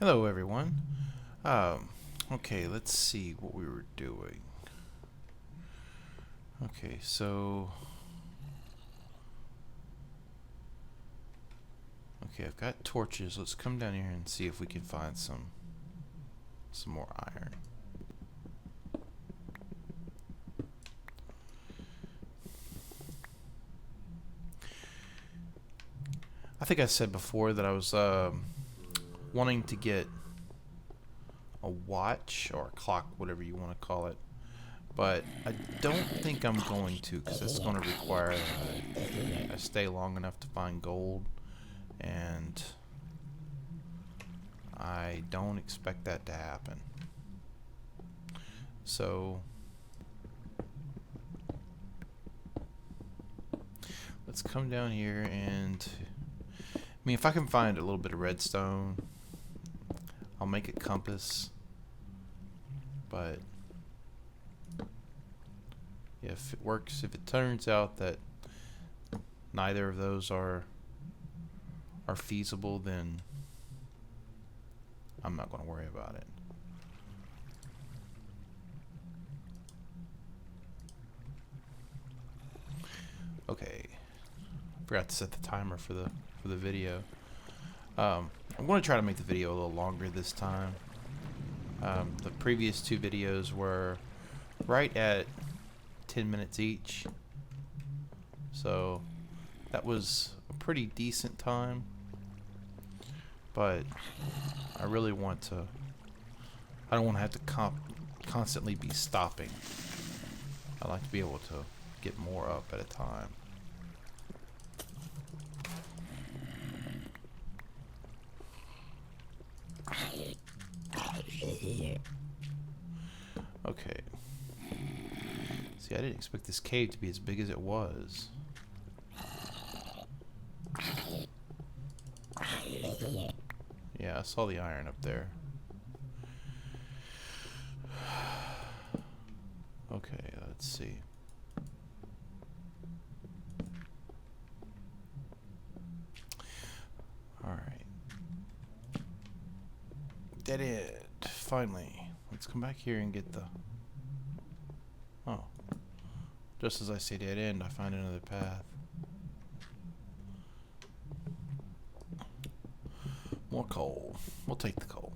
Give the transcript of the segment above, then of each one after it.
Hello, everyone. Okay, let's see what we were doing. Okay, so... Okay, I've got torches. Let's come down here and see if we can find some more iron. I think I said before that I was wanting to get a watch or a clock, whatever you want to call it. But I don't think I'm going to, because that's going to require that I stay long enough to find gold, and I don't expect that to happen. So let's come down here and, I mean, if I can find a little bit of redstone, I'll make a compass. But if it works, if it turns out that neither of those are feasible, then I'm not going to worry about it. Okay, forgot to set the timer for the video. I'm going to try to make the video a little longer this time. The previous two videos were right at 10 minutes each, so that was a pretty decent time, but I really want to, I don't want to have to constantly be stopping. I like to be able to get more up at a time. Okay. See, I didn't expect this cave to be as big as it was. Yeah, I saw the iron up there. Okay, let's see. Alright. Dead end. Finally. Let's come back here and get the... Oh. Just as I say dead end, I find another path. More coal. We'll take the coal.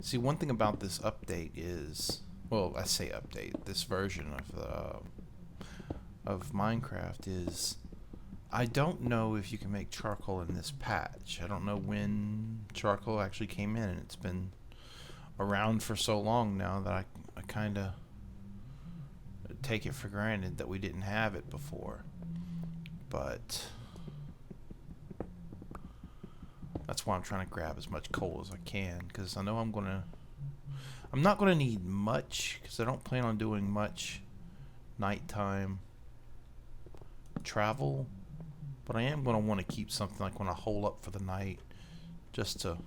See, one thing about this update is... Well, I say update. This version of Minecraft is... I don't know if you can make charcoal in this patch. I don't know when charcoal actually came in, and it's been around for so long now that I kind of take it for granted that we didn't have it before. But that's why I'm trying to grab as much coal as I can, because I know I'm not gonna need much, because I don't plan on doing much nighttime travel. But I am going to want to keep something like when I hole up for the night, just to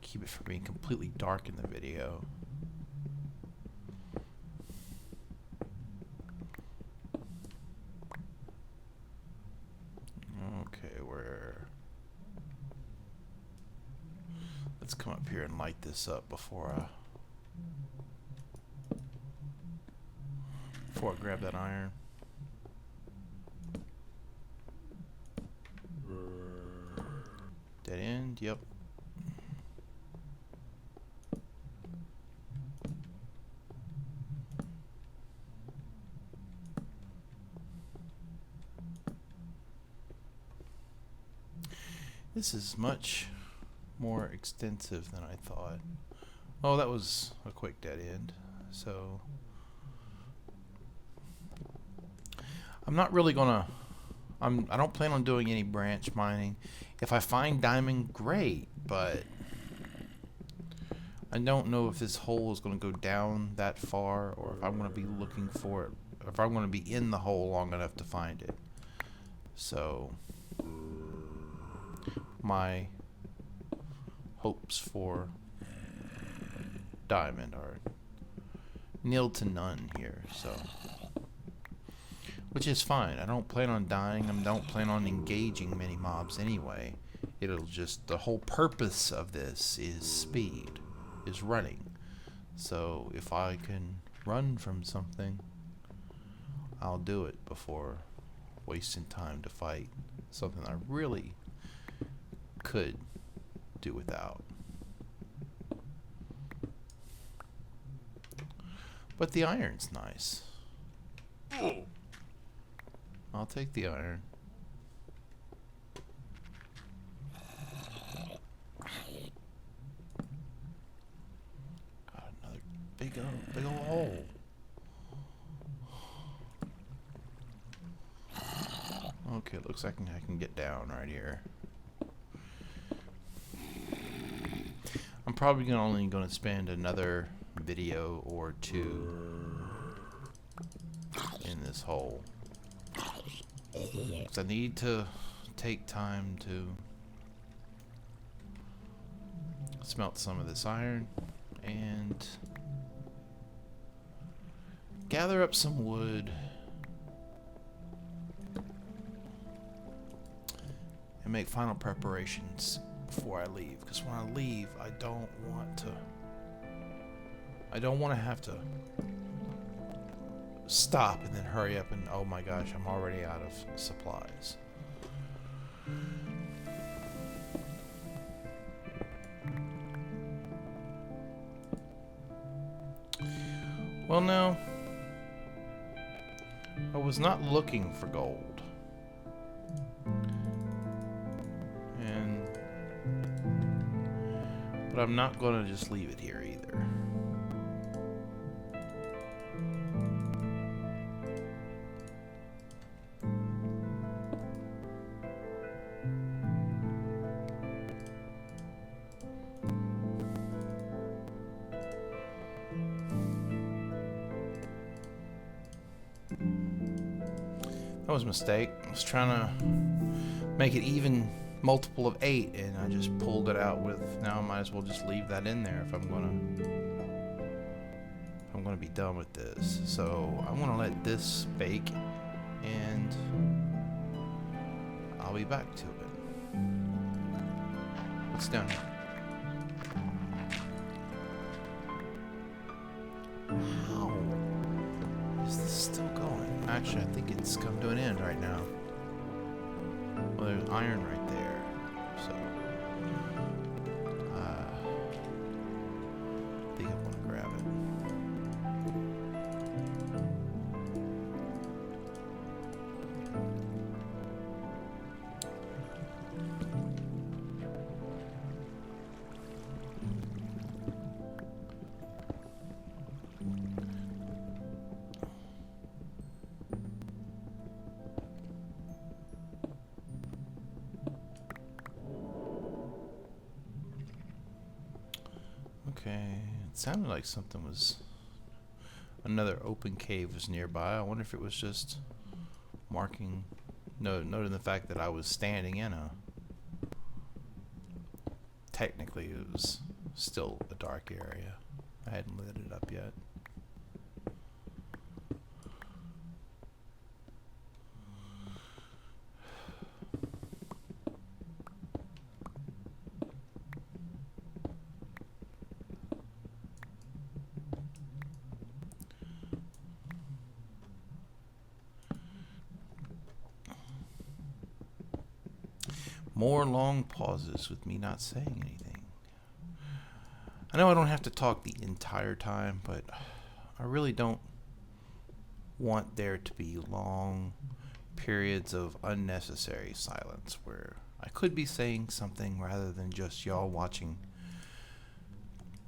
keep it from being completely dark in the video. Okay, let's come up here and light this up before I grab that iron. Dead end, yep. This is much more extensive than I thought. Oh, that was a quick dead end. So I'm not really gonna... I don't plan on doing any branch mining. If I find diamond, great, but I don't know if this hole is going to go down that far, or if I'm going to be looking for it, if I'm going to be in the hole long enough to find it. So my hopes for diamond are nil to none here. So which is fine. I don't plan on dying. I don't plan on engaging many mobs anyway. It'll just, the whole purpose of this is speed, is running. So if I can run from something, I'll do it before wasting time to fight something I really could do without. But the iron's nice. I'll take the iron. God, another big old hole. Okay, looks like I can get down right here. I'm probably only going to spend another video or two in this hole, because I need to take time to smelt some of this iron and gather up some wood and make final preparations before I leave, because when I leave I don't want to have to stop and then hurry up and, oh my gosh, I'm already out of supplies. Well, now, I was not looking for gold. But I'm not going to just leave it here either. That was a mistake. I was trying to make it even multiple of 8, and I just pulled it out with, now I might as well just leave that in there if I'm gonna be done with this. So I'm gonna let this bake, and I'll be back to it. What's down here? How is this still going? Actually, I think it's come to an end right now. Well, there's iron right there, so I think I want to grab it. Okay, it sounded like something was, another open cave was nearby. I wonder if it was just marking, noting the fact that I was standing in a, technically it was still a dark area. I hadn't lit it up yet. More long pauses with me not saying anything. I know I don't have to talk the entire time, but I really don't want there to be long periods of unnecessary silence where I could be saying something rather than just y'all watching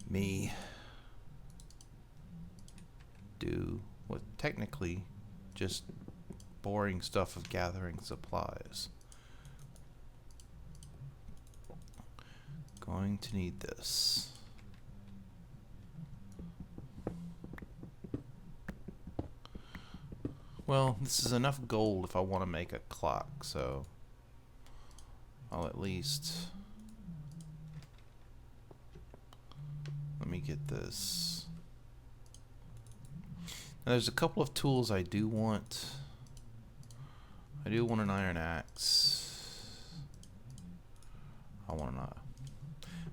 me do what technically just boring stuff of gathering supplies. Going to need this. Well, this is enough gold if I want to make a clock, so I'll at least, let me get this. Now, there's a couple of tools I do want I do want an iron axe. I want a...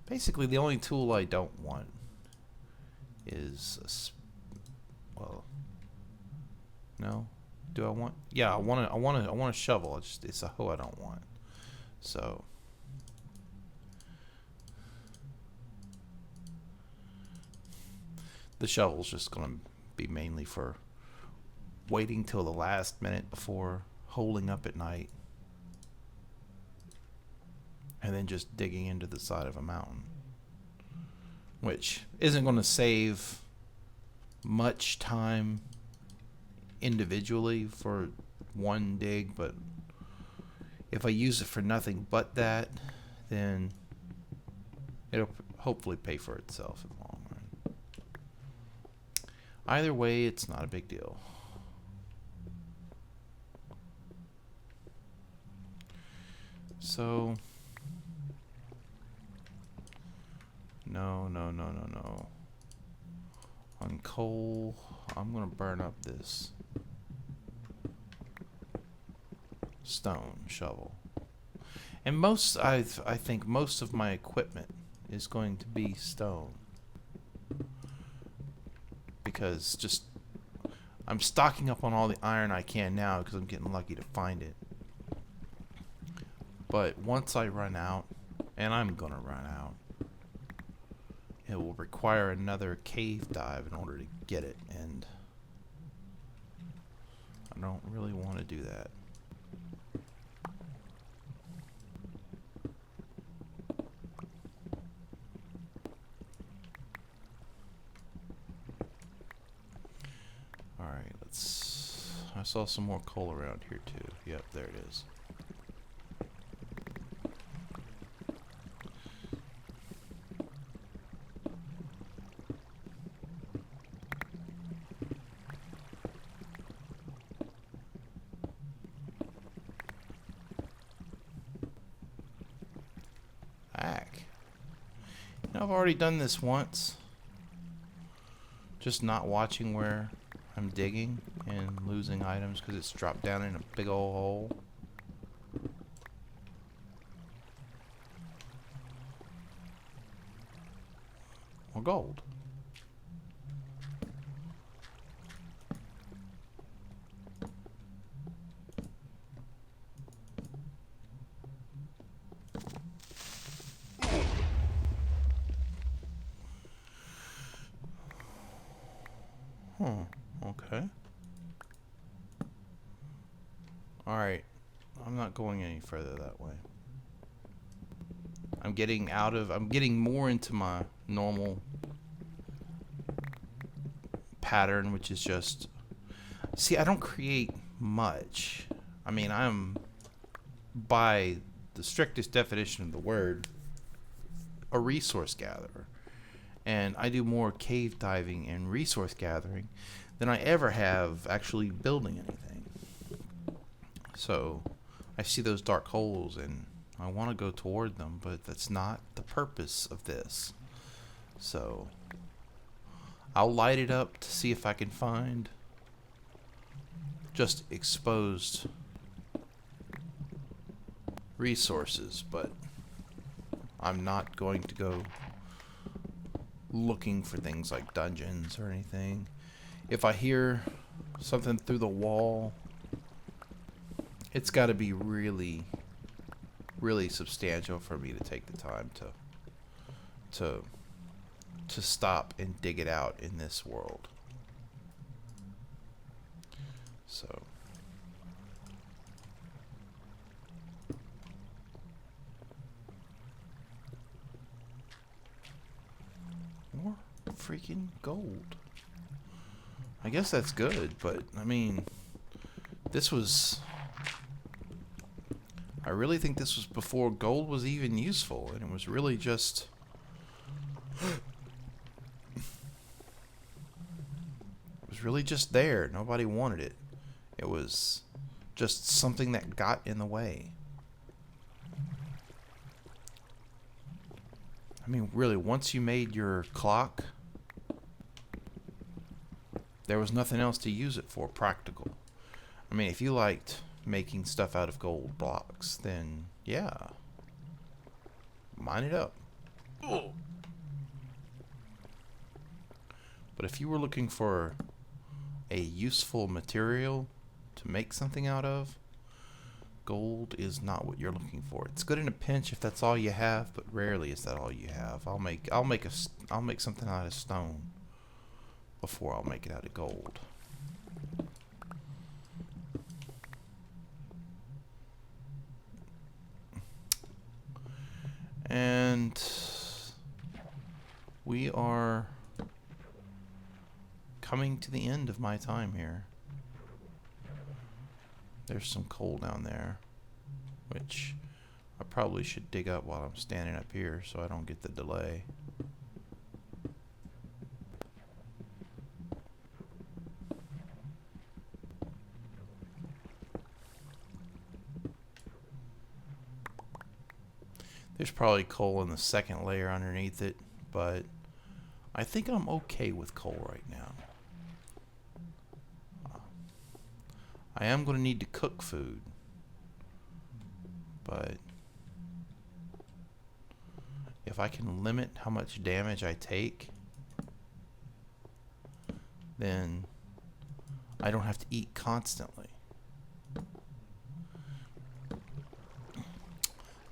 Basically, the only tool I don't want is well, no. Do I want? Yeah, I want a shovel. It's a hoe I don't want. So the shovel's just gonna be mainly for waiting till the last minute before holding up at night, and then just digging into the side of a mountain, which isn't going to save much time individually for one dig, but if I use it for nothing but that, then it'll hopefully pay for itself in the long run. Either way, it's not a big deal. So no. On coal, I'm gonna burn up this stone shovel. And I think most of my equipment is going to be stone, because just I'm stocking up on all the iron I can now because I'm getting lucky to find it. But once I run out, and I'm gonna run out, it will require another cave dive in order to get it, and I don't really want to do that. Alright, I saw some more coal around here too. Yep, there it is. I've already done this once. Just not watching where I'm digging and losing items because it's dropped down in a big old hole. More gold. Okay. Alright. I'm not going any further that way. I'm getting more into my normal pattern, which is just... See, I don't create much. I mean, I'm, by the strictest definition of the word, a resource gatherer. And I do more cave diving and resource gathering than I ever have actually building anything. So I see those dark holes and I want to go toward them, but that's not the purpose of this. So I'll light it up to see if I can find just exposed resources, but I'm not going to go looking for things like dungeons or anything. If I hear something through the wall, it's got to be really, really substantial for me to take the time to stop and dig it out in this world. So more freaking gold. I guess that's good, but I mean, I really think this was before gold was even useful, and it was really just there. Nobody wanted it. It was just something that got in the way. I mean, really, once you made your clock, there was nothing else to use it for practical. I mean, if you liked making stuff out of gold blocks, then yeah, mine it up. But if you were looking for a useful material to make something out of, gold is not what you're looking for. It's good in a pinch if that's all you have, but rarely is that all you have. I'll make something out of stone before I'll make it out of gold. And we are coming to the end of my time here. There's some coal down there, which I probably should dig up while I'm standing up here so I don't get the delay. There's probably coal in the second layer underneath it, but I think I'm okay with coal right now. I am going to need to cook food, but if I can limit how much damage I take, then I don't have to eat constantly.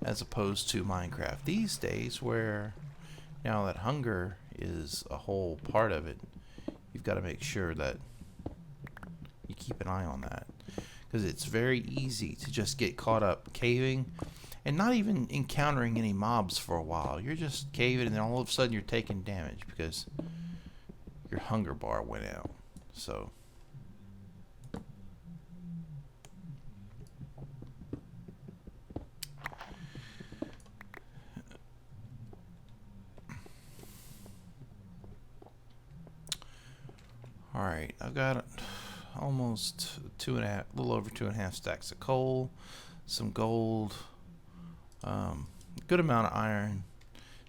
As opposed to Minecraft these days, where now that hunger is a whole part of it, you've got to make sure that you keep an eye on that. Because it's very easy to just get caught up caving and not even encountering any mobs for a while. You're just caving and then all of a sudden you're taking damage because your hunger bar went out. So alright, I've got almost a little over 2.5 stacks of coal, some gold, good amount of iron.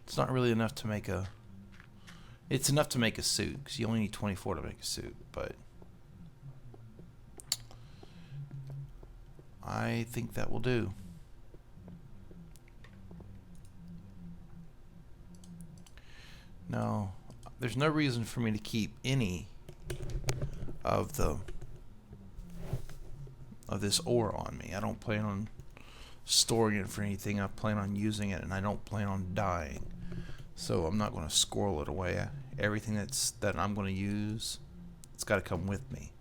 It's not really enough to make a. It's enough to make a suit because you only need 24 to make a suit, but I think that will do. Now, there's no reason for me to keep any of this ore on me. I don't plan on storing it for anything. I plan on using it, and I don't plan on dying. So I'm not going to squirrel it away. Everything that I'm going to use, it's got to come with me.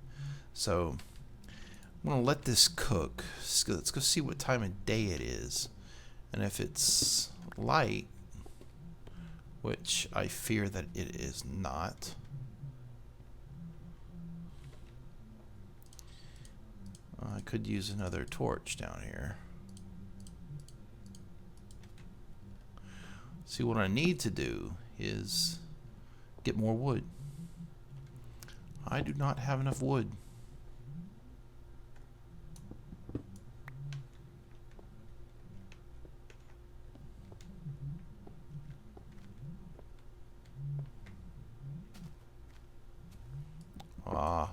So I'm going to let this cook. Let's go see what time of day it is. And if it's light, which I fear that it is not, I could use another torch down here. See, what I need to do is get more wood. I do not have enough wood. Ah.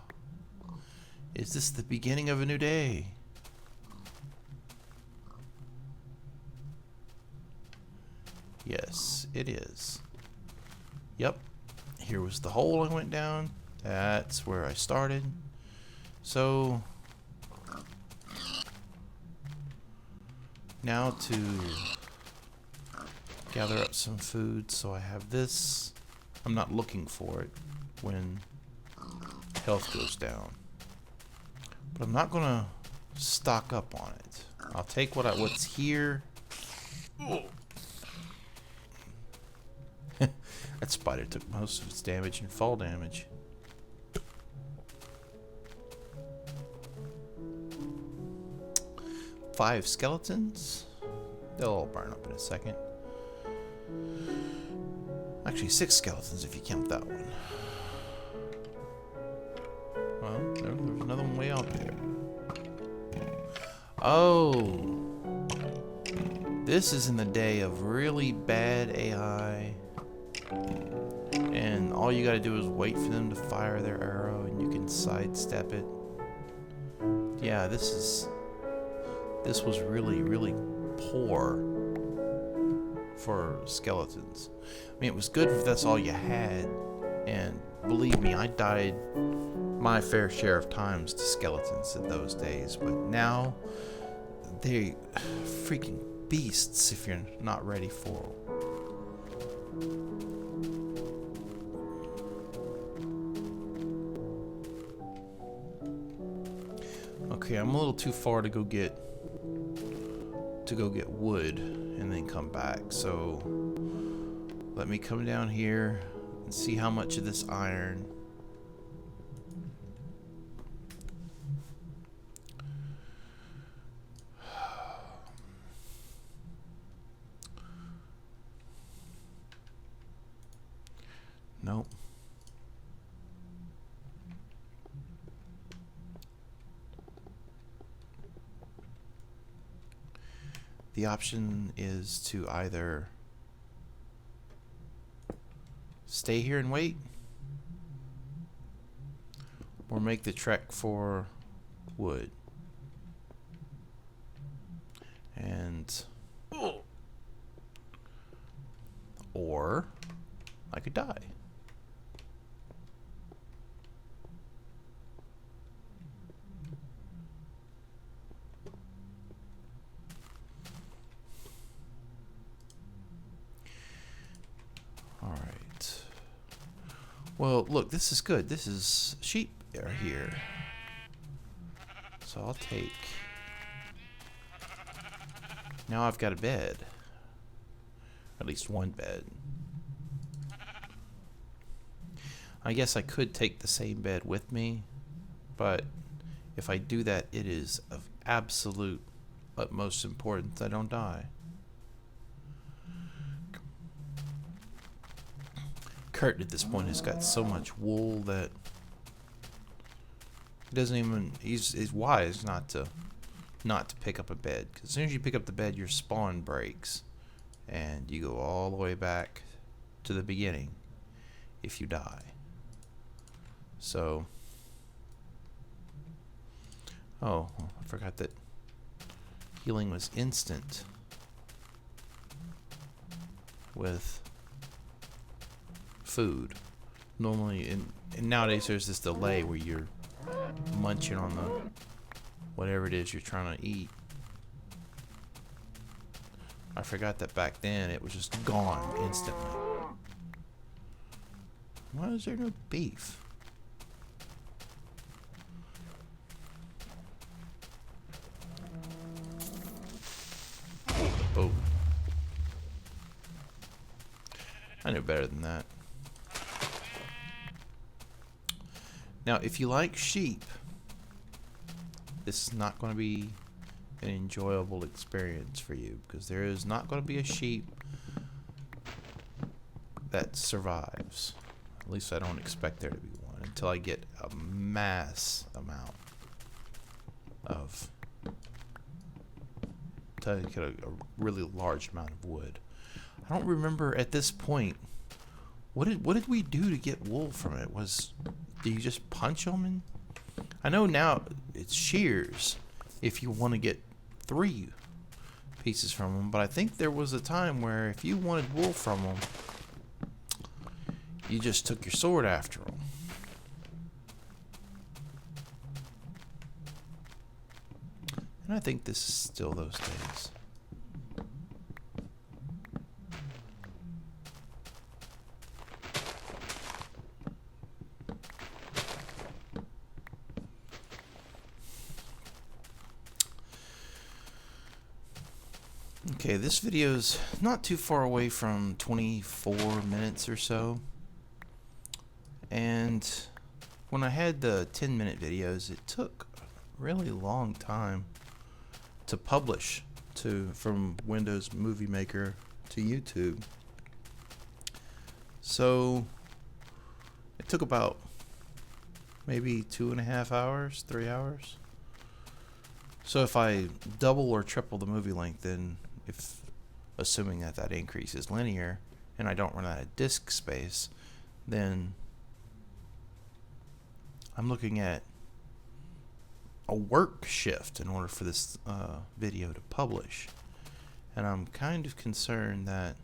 Is this the beginning of a new day? Yes, it is. Yep. Here was the hole I went down. That's where I started. So now to gather up some food so I have this. I'm not looking for it when health goes down. But I'm not gonna stock up on it. I'll take what's here. That spider took most of its damage and fall damage. Five skeletons. They'll all burn up in a second. Actually, 6 skeletons if you count that one. Well, there's another one way out there. Oh. This is in the day of really bad AI. And all you gotta do is wait for them to fire their arrow and you can sidestep it. Yeah, this is this was really, really poor for skeletons. I mean, it was good if that's all you had, and believe me, I died my fair share of times to skeletons in those days, but now they freaking beasts if you're not ready for them. Okay, I'm a little too far to go get wood and then come back. So let me come down here and see how much of this iron. Nope. The option is to either stay here and wait, or make the trek for wood. And or I could die. Alright. Well, look, this is good. This is sheep are here. So I'll take... Now I've got a bed. At least one bed. I guess I could take the same bed with me, but if I do that, it is of absolute utmost importance I don't die. Kurt at this point has got so much wool that he doesn't even, he's wise not to pick up a bed, because as soon as you pick up the bed, your spawn breaks and you go all the way back to the beginning if you die. So I forgot that healing was instant with food. Normally, and nowadays there's this delay where you're munching on the whatever it is you're trying to eat. I forgot that back then it was just gone instantly. Why is there no beef? Oh. I knew better than that. Now, if you like sheep, this is not going to be an enjoyable experience for you, because there is not going to be a sheep that survives. At least I don't expect there to be one until I get a mass amount of, until I get a really large amount of wood. I don't remember at this point, what did we do to get wool from it? Do you just punch them? And I know now it's shears if you want to get 3 pieces from them, but I think there was a time where if you wanted wool from them, you just took your sword after them. And I think this is still those days. Okay, this video's not too far away from 24 minutes or so. And when I had the 10-minute videos, it took a really long time to publish from Windows Movie Maker to YouTube. So it took about maybe 2.5 hours, 3 hours. So if I double or triple the movie length, then if assuming that increase is linear and I don't run out of disk space, then I'm looking at a work shift in order for this video to publish. And I'm kind of concerned that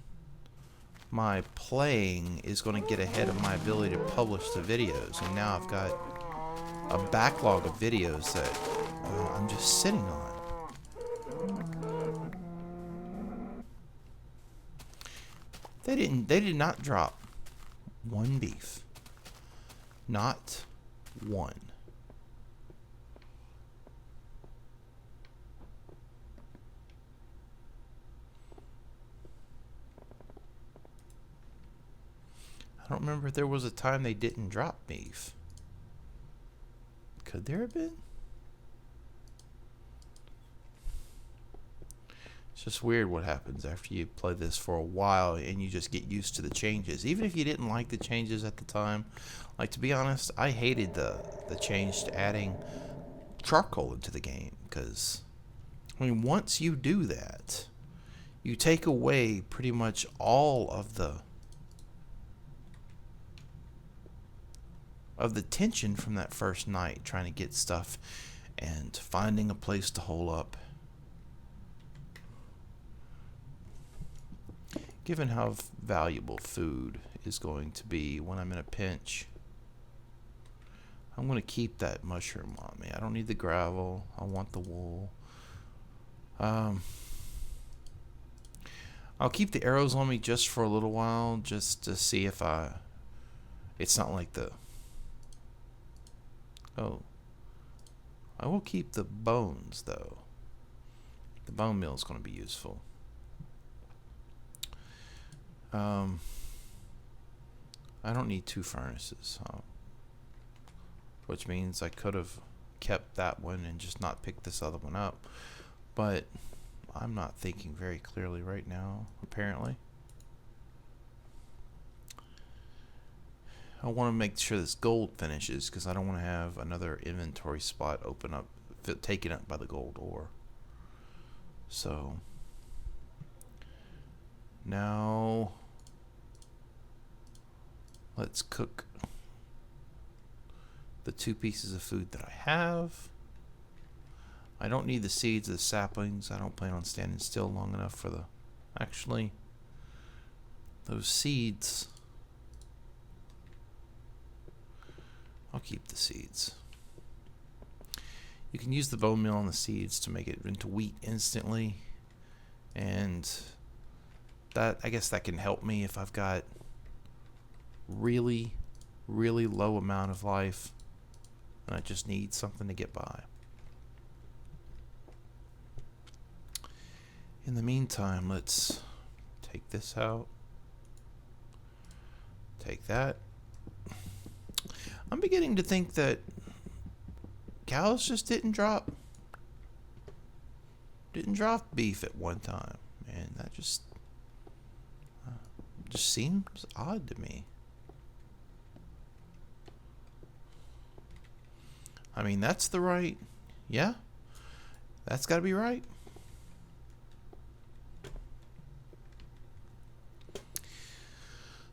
my playing is going to get ahead of my ability to publish the videos. And now I've got a backlog of videos that I'm just sitting on. They did not drop one beef. Not one. I don't remember if there was a time they didn't drop beef. Could there have been? It's just weird what happens after you play this for a while and you just get used to the changes. Even if you didn't like the changes at the time. Like, to be honest, I hated the change to adding charcoal into the game. Because, I mean, once you do that, you take away pretty much all of the tension from that first night, trying to get stuff and finding a place to hole up. Given how valuable food is going to be when I'm in a pinch, I'm going to keep that mushroom on me. I don't need the gravel. I want the wool. I'll keep the arrows on me just for a little while, just to see if it's not like the... Oh. I will keep the bones, though. The bone meal is going to be useful. I don't need 2 furnaces, which means I could have kept that one and just not picked this other one up, but I'm not thinking very clearly right now, apparently. I want to make sure this gold finishes, because I don't want to have another inventory spot open up, taken up by the gold ore. So now let's cook the 2 pieces of food that I have. I don't need the seeds of the saplings. I don't plan on standing still long enough for the... Actually, those seeds... I'll keep the seeds. You can use the bone meal on the seeds to make it into wheat instantly. And that, I guess that can help me if I've got really, really low amount of life and I just need something to get by. In the meantime, let's take this out. Take that. I'm beginning to think that cows just didn't drop beef at one time, and that just seems odd to me. I mean, that's the right, yeah, that's got to be right.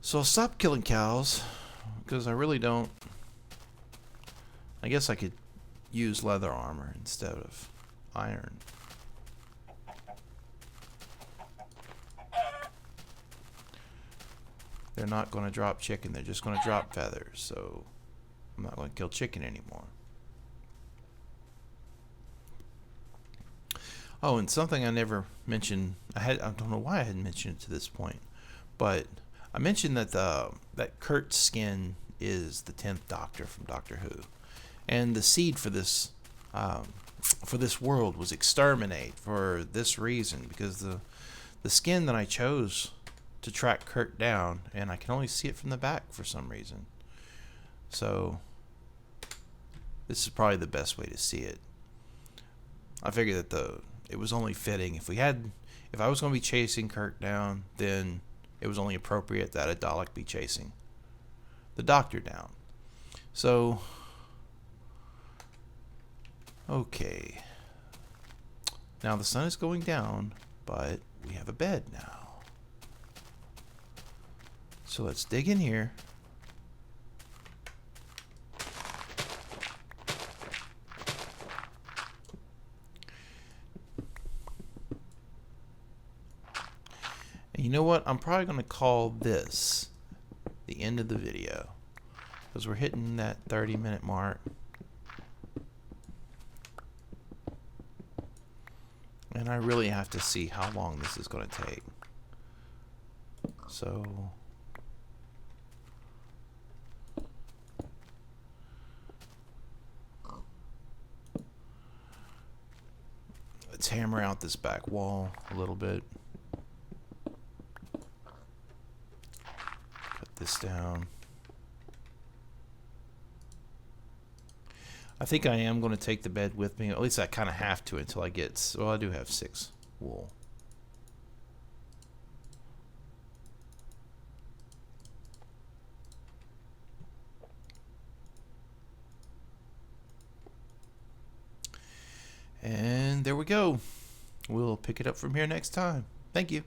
So I'll stop killing cows, because I really don't. I guess I could use leather armor instead of iron. They're not going to drop chicken, they're just going to drop feathers, so I'm not going to kill chicken anymore. Oh, and something I never mentioned, I don't know why I hadn't mentioned it to this point, but I mentioned that that Kurt's skin is the 10th Doctor from Doctor Who. And the seed for this world was exterminate for this reason, because the skin that I chose to track Kurt down, and I can only see it from the back for some reason. So this is probably the best way to see it. I figured that it was only fitting if I was going to be chasing Kurt down, then it was only appropriate that a Dalek be chasing the Doctor down. So okay. Now the sun is going down, but we have a bed now. So let's dig in here. And you know what? I'm probably going to call this the end of the video, because we're hitting that 30-minute mark. And I really have to see how long this is going to take. So let's hammer out this back wall a little bit. Cut this down. I think I am going to take the bed with me. At least I kind of have to until I get... Well, I do have 6 wool. And there we go. We'll pick it up from here next time. Thank you.